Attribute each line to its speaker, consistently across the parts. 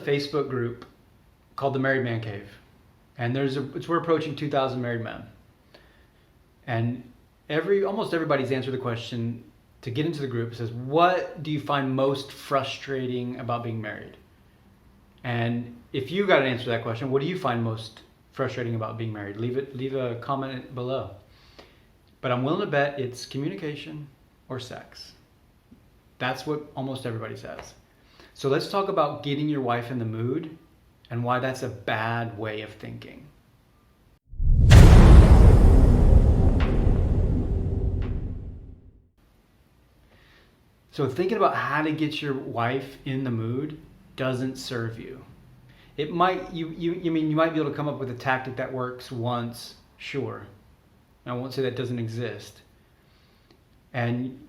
Speaker 1: Facebook group called the Married Man Cave, and we're approaching 2,000 married men, and almost everybody's answered the question to get into the group. It says, what do you find most frustrating about being married? And if you got an answer to that question, what do you find most frustrating about being married? Leave a comment below. But I'm willing to bet it's communication or sex. That's what almost everybody says. So let's talk about getting your wife in the mood and why that's a bad way of thinking. So thinking about how to get your wife in the mood doesn't serve you. It might, you might be able to come up with a tactic that works once, sure. I won't say that doesn't exist. And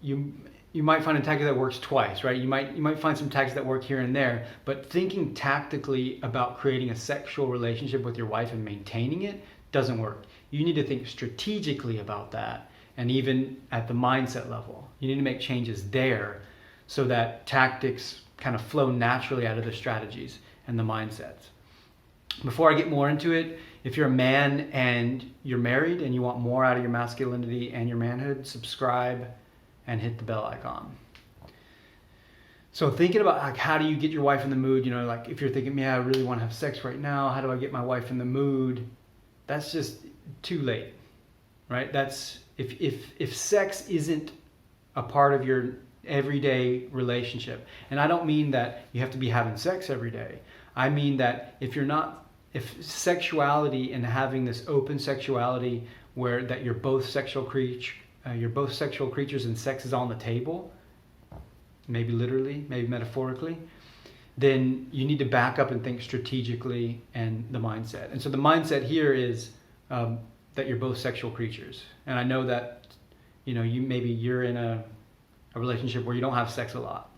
Speaker 1: you might find a tactic that works twice, right? You might find some tactics that work here and there, but thinking tactically about creating a sexual relationship with your wife and maintaining it doesn't work. You need to think strategically about that, and even at the mindset level. You need to make changes there so that tactics kind of flow naturally out of the strategies and the mindsets. Before I get more into it, if you're a man and you're married and you want more out of your masculinity and your manhood, subscribe and hit the bell icon. So thinking about like, how do you get your wife in the mood, like if you're thinking, I really want to have sex right now, how do I get my wife in the mood? That's just too late, right? That's if sex isn't a part of your everyday relationship, and I don't mean that you have to be having sex every day. I mean that if sexuality and having this open sexuality where that you're both sexual creatures and sex is on the table, maybe literally, maybe metaphorically, then you need to back up and think strategically and the mindset. And so the mindset here is that you're both sexual creatures. And I know that you're in a relationship where you don't have sex a lot.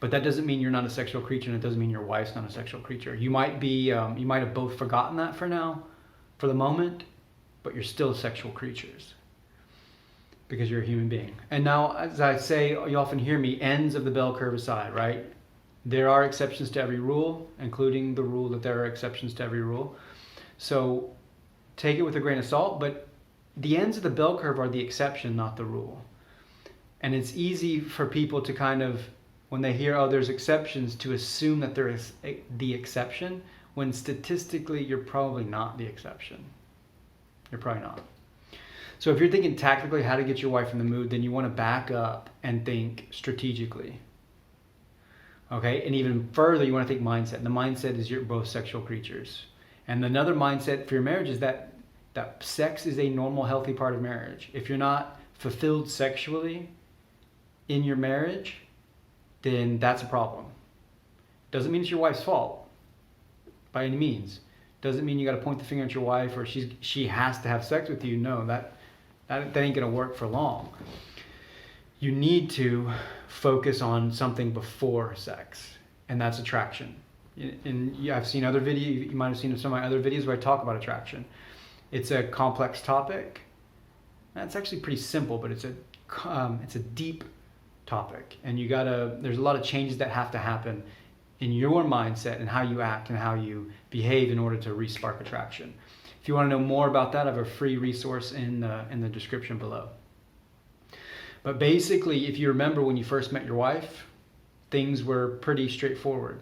Speaker 1: But that doesn't mean you're not a sexual creature, and it doesn't mean your wife's not a sexual creature. You might have both forgotten that for the moment, but you're still sexual creatures because you're a human being. And now, as I say, you often hear me, ends of the bell curve aside, right? There are exceptions to every rule, including the rule that there are exceptions to every rule. So take it with a grain of salt, but the ends of the bell curve are the exception, not the rule. And it's easy for people to kind of, when they hear, there's exceptions, to assume that there is the exception, when statistically you're probably not the exception. You're probably not. So if you're thinking tactically how to get your wife in the mood, then you want to back up and think strategically. Okay, and even further, you want to think mindset. And the mindset is you're both sexual creatures. And another mindset for your marriage is that sex is a normal, healthy part of marriage. If you're not fulfilled sexually in your marriage, then that's a problem. Doesn't mean it's your wife's fault by any means. Doesn't mean you got to point the finger at your wife or she has to have sex with you. No, that ain't gonna work for long. You need to focus on something before sex, and that's attraction. And I've seen other videos. You might have seen some of my other videos where I talk about attraction. It's a complex topic. It's actually pretty simple, but it's a deep topic, and there's a lot of changes that have to happen in your mindset and how you act and how you behave in order to re-spark attraction. If you want to know more about that, I have a free resource in the description below. But basically, if you remember when you first met your wife, things were pretty straightforward.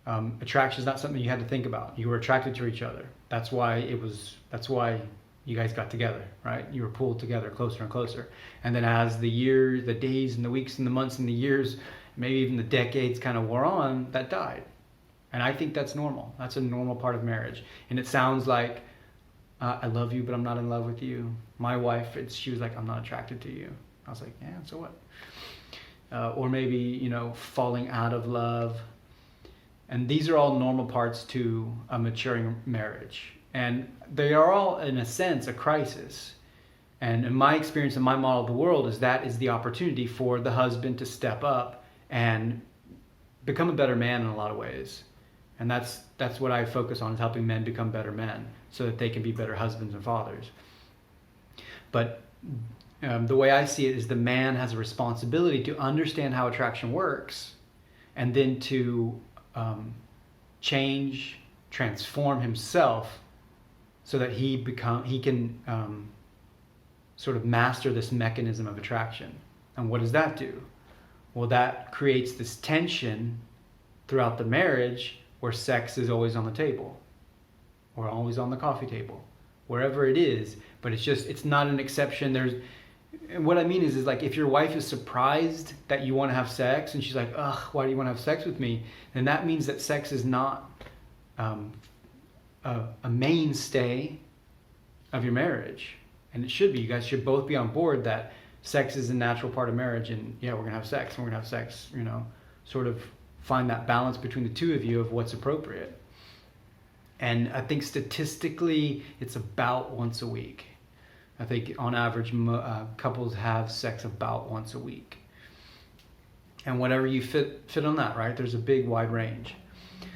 Speaker 1: Attraction is not something you had to think about. You were attracted to each other. That's why you guys got together, right? You were pulled together closer and closer. And then as the years, the days and the weeks and the months and the years, maybe even the decades kind of wore on, that died. And I think that's normal. That's a normal part of marriage. And it sounds like, I love you, but I'm not in love with you. My wife, she was like, I'm not attracted to you. I was like, yeah, so what? Or maybe, falling out of love. And these are all normal parts to a maturing marriage. And they are all, in a sense, a crisis. And in my experience, in my model of the world, that is the opportunity for the husband to step up and become a better man in a lot of ways. And that's what I focus on, is helping men become better men so that they can be better husbands and fathers. But the way I see it is the man has a responsibility to understand how attraction works and then to change, transform himself so that he can sort of master this mechanism of attraction. And what does that do? Well, that creates this tension throughout the marriage where sex is always on the table or always on the coffee table, wherever it is. But it's not an exception. And what I mean is like, if your wife is surprised that you want to have sex and she's like, ugh, why do you want to have sex with me? Then that means that sex is not a mainstay of your marriage. And it should be. You guys should both be on board that sex is a natural part of marriage, and yeah, we're going to have sex, and we're going to have sex, sort of find that balance between the two of you of what's appropriate. And I think statistically, it's about once a week. I think on average, couples have sex about once a week. And whatever you fit on that, right? There's a big wide range.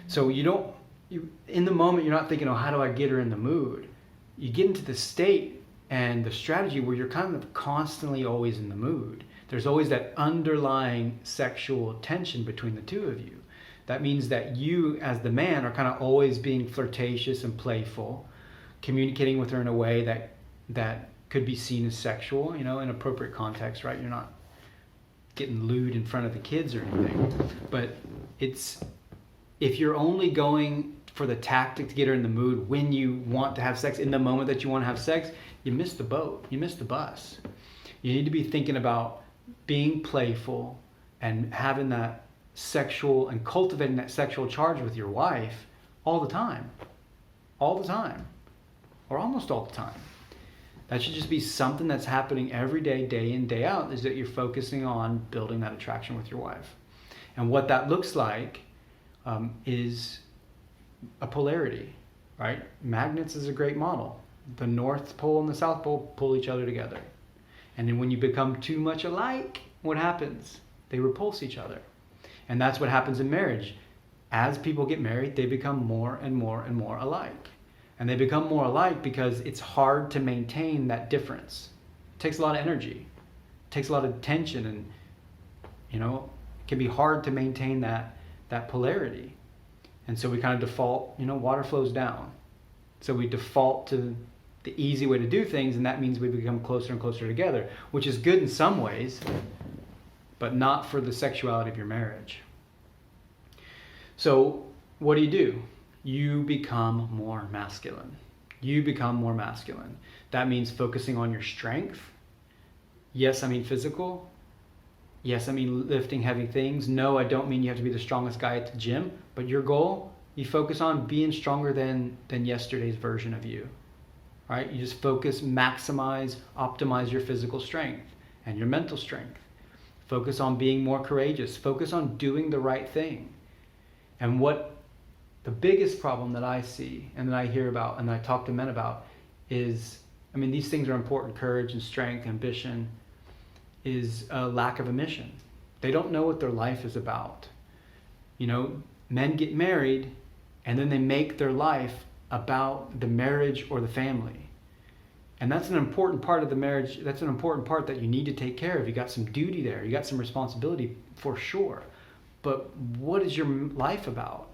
Speaker 1: So in the moment, you're not thinking, oh, how do I get her in the mood? You get into the state and the strategy where you're kind of constantly always in the mood. There's always that underlying sexual tension between the two of you. That means that you, as the man, are kind of always being flirtatious and playful, communicating with her in a way that could be seen as sexual, in appropriate context, right? You're not getting lewd in front of the kids or anything. But if you're only going for the tactic to get her in the mood when you want to have sex, in the moment that you want to have sex, you miss the boat. You miss the bus. You need to be thinking about being playful and having that sexual and cultivating that sexual charge with your wife all the time, or almost all the time. That should just be something that's happening every day, day in, day out, is that you're focusing on building that attraction with your wife. And what that looks like is a polarity, right? Magnets is a great model. The North Pole and the South Pole pull each other together. And then when you become too much alike, what happens? They repulse each other. And that's what happens in marriage. As people get married, they become more and more and more alike. And they become more alike because it's hard to maintain that difference. It takes a lot of energy. It takes a lot of tension, and it can be hard to maintain that polarity. And so we kind of default, water flows down. So we default to the easy way to do things, and that means we become closer and closer together, which is good in some ways, but not for the sexuality of your marriage. So what do? You become more masculine. That means focusing on your strength. Yes, I mean physical. Yes, I mean lifting heavy things. No, I don't mean you have to be the strongest guy at the gym, but your goal, you focus on being stronger than yesterday's version of you, right? You just focus, maximize, optimize your physical strength and your mental strength. Focus on being more courageous. Focus on doing the right thing. And what the biggest problem that I see and that I hear about and I talk to men about is, these things are important, courage and strength, ambition, is a lack of a mission. They don't know what their life is about. Men get married and then they make their life about the marriage or the family. And that's an important part of the marriage. That's an important part that you need to take care of. You got some duty there. You got some responsibility for sure. But what is your life about?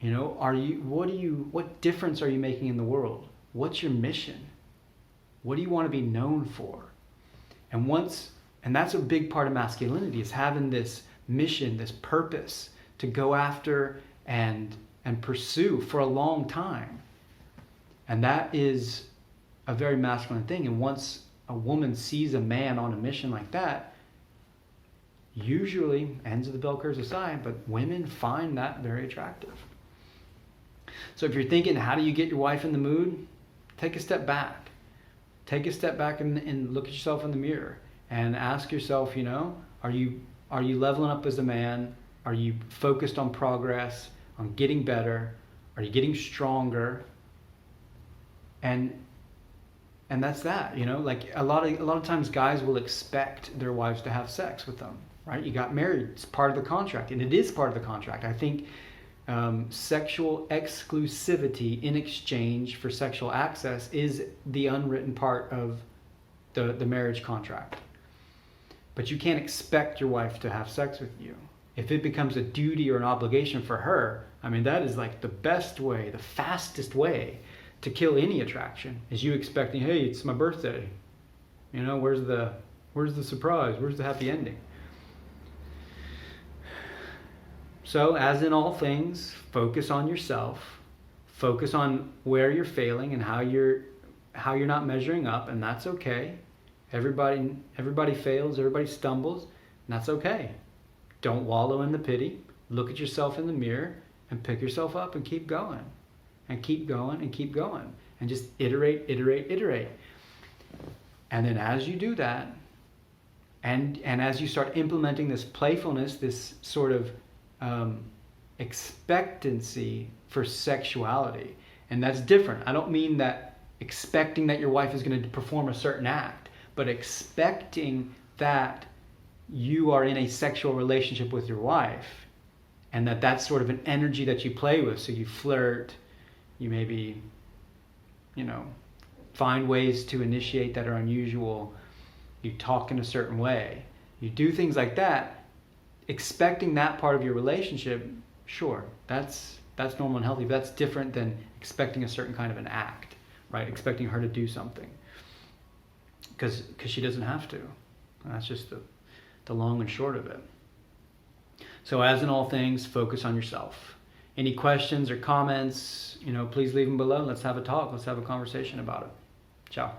Speaker 1: What difference are you making in the world? What's your mission? What do you want to be known for? And that's a big part of masculinity, is having this mission, this purpose to go after and pursue for a long time. And that is a very masculine thing. And once a woman sees a man on a mission like that, usually, ends of the bell curves aside, but women find that very attractive. So if you're thinking, how do you get your wife in the mood? Take a step back. Take a step back and look at yourself in the mirror and ask yourself, are you leveling up as a man? Are you focused on progress, on getting better? Are you getting stronger? And that's that, like a lot of times guys will expect their wives to have sex with them, right? You got married, it's part of the contract, and it is part of the contract. I think sexual exclusivity in exchange for sexual access is the unwritten part of the marriage contract. But you can't expect your wife to have sex with you. If it becomes a duty or an obligation for her, I mean, that is like the best way, the fastest way to kill any attraction, is you expecting, hey, it's my birthday. You know, where's the surprise? Where's the happy ending? So, as in all things, focus on yourself. Focus on where you're failing and how you're not measuring up, and that's okay. Everybody fails, everybody stumbles, and that's okay. Don't wallow in the pity. Look at yourself in the mirror and pick yourself up and keep going. And keep going and keep going. And just iterate. And then as you do that, and as you start implementing this playfulness, this sort of expectancy for sexuality, and that's different. I don't mean that expecting that your wife is going to perform a certain act, but expecting that you are in a sexual relationship with your wife, and that's sort of an energy that you play with. So you flirt, you maybe, find ways to initiate that are unusual, you talk in a certain way, you do things like that, expecting that part of your relationship. Sure, that's normal and healthy, but that's different than expecting a certain kind of an act, right? Expecting her to do something because she doesn't have to. And that's just the long and short of it. So as in all things, focus on yourself. Any questions or comments, please leave them below. Let's have a talk. Let's have a conversation about it. Ciao.